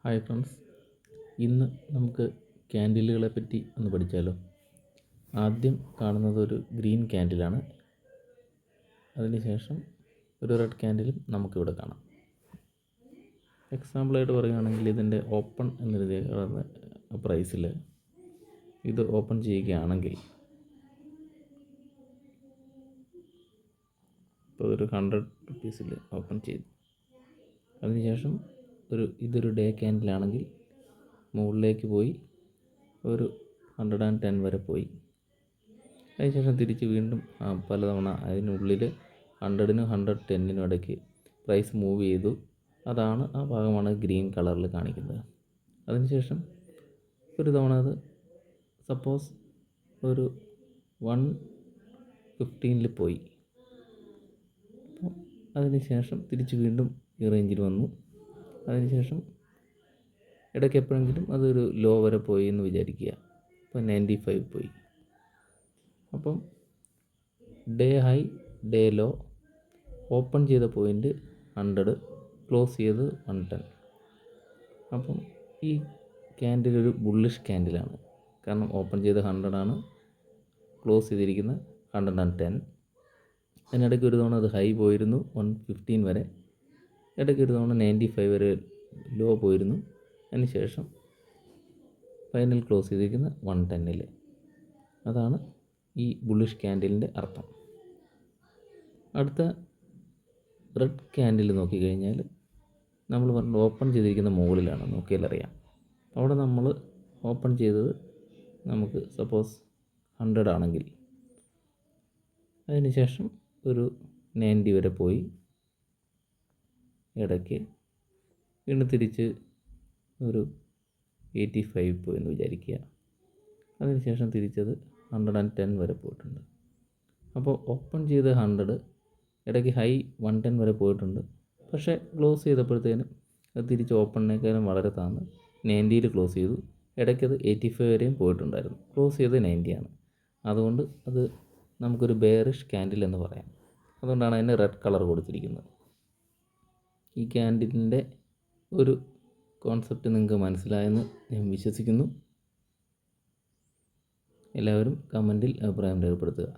Hi friends, ഇന്ന് നമുക്ക് ക്യാൻഡിലുകളെ പറ്റി ഒന്ന് പഠിച്ചാലോ. ആദ്യം കാണുന്നത് ഒരു ഗ്രീൻ ക്യാൻഡിലാണ്. അതിനുശേഷം ഒരു റെഡ് ക്യാൻഡിലും നമുക്കിവിടെ കാണാം. എക്സാമ്പിളായിട്ട് പറയുകയാണെങ്കിൽ ഇതിൻ്റെ ഓപ്പൺ എന്നെഴുതിയ പ്രൈസിൽ ഇത് ഓപ്പൺ ചെയ്യുകയാണെങ്കിൽ ഇപ്പോൾ ഒരു 100 റുപ്പീസിൽ ഓപ്പൺ ചെയ്തു. അതിനുശേഷം ഇതൊരു ഡേ ക്യാൻഡിലാണെങ്കിൽ മുകളിലേക്ക് പോയി ഒരു 110 വരെ പോയി. അതിനുശേഷം തിരിച്ച് വീണ്ടും പലതവണ അതിനുള്ളിൽ 100-നും 110-നും ഇടയ്ക്ക് പ്രൈസ് മൂവ് ചെയ്തു. അതാണ് ആ ഭാഗമാണ് ഗ്രീൻ കളറിൽ കാണിക്കുന്നത്. അതിനുശേഷം ഒരു തവണ അത് സപ്പോസ് ഒരു 115-ൽ പോയി. അപ്പോൾ അതിനുശേഷം തിരിച്ച് വീണ്ടും ഈ റേഞ്ചിൽ വന്നു. അതിനുശേഷം ഇടയ്ക്ക് എപ്പോഴെങ്കിലും അതൊരു ലോ വരെ പോയി എന്ന് വിചാരിക്കുക. ഇപ്പോൾ 95 പോയി. അപ്പം day high, day low, open ചെയ്ത പോയിൻ്റ് 100, ക്ലോസ് ചെയ്ത് 110. അപ്പം ഈ ക്യാൻഡിൽ ഒരു ബുള്ളിഷ് ക്യാൻഡിലാണ്. കാരണം ഓപ്പൺ ചെയ്ത് 100 ആണ്, ക്ലോസ് ചെയ്തിരിക്കുന്ന 110. അതിനിടയ്ക്ക് ഒരു തവണ അത് ഹൈ പോയിരുന്നു 115 വരെ. ഇടയ്ക്ക് ഒരു തവണ 95 വരെ ലോ പോയിരുന്നു. അതിനുശേഷം ഫൈനൽ ക്ലോസ് ചെയ്തിരിക്കുന്ന 110-ൽ. അതാണ് ഈ ബുള്ളിഷ് ക്യാൻഡിലിൻ്റെ അർത്ഥം. അടുത്ത റെഡ് ക്യാൻഡിൽ നോക്കിക്കഴിഞ്ഞാൽ നമ്മൾ പറഞ്ഞു ഓപ്പൺ ചെയ്തിരിക്കുന്ന മുകളിലാണ്, നോക്കിയാലറിയാം. അവിടെ നമ്മൾ ഓപ്പൺ ചെയ്തത് നമുക്ക് സപ്പോസ് 100 ആണെങ്കിൽ അതിനുശേഷം ഒരു 90 വരെ പോയി. ഇടയ്ക്ക് വീണ്ടും തിരിച്ച് ഒരു 85 പോയി എന്ന് വിചാരിക്കുക. അതിനുശേഷം തിരിച്ചത് 110 വരെ പോയിട്ടുണ്ട്. അപ്പോൾ ഓപ്പൺ ചെയ്ത് 100, ഇടയ്ക്ക് ഹൈ 110 വരെ പോയിട്ടുണ്ട്. പക്ഷേ ക്ലോസ് ചെയ്തപ്പോഴത്തേനും അത് തിരിച്ച് ഓപ്പണിനേക്കാളും വളരെ താഴ്ന്ന് 90-ൽ ക്ലോസ് ചെയ്തു. ഇടയ്ക്കത് 85 വരെയും പോയിട്ടുണ്ടായിരുന്നു. ക്ലോസ് ചെയ്ത് 90 ആണ്. അതുകൊണ്ട് അത് നമുക്കൊരു ബെയറിഷ് ക്യാൻഡിൽ എന്ന് പറയാം. അതുകൊണ്ടാണ് അതിന് റെഡ് കളർ കൊടുത്തിരിക്കുന്നത്. ഈ ക്യാൻഡിലിൻ്റെ ഒരു കോൺസെപ്റ്റ് നിങ്ങൾക്ക് മനസ്സിലായെന്ന് ഞാൻ വിശ്വസിക്കുന്നു. എല്ലാവരും കമൻറ്റിൽ അഭിപ്രായം രേഖപ്പെടുത്തുക.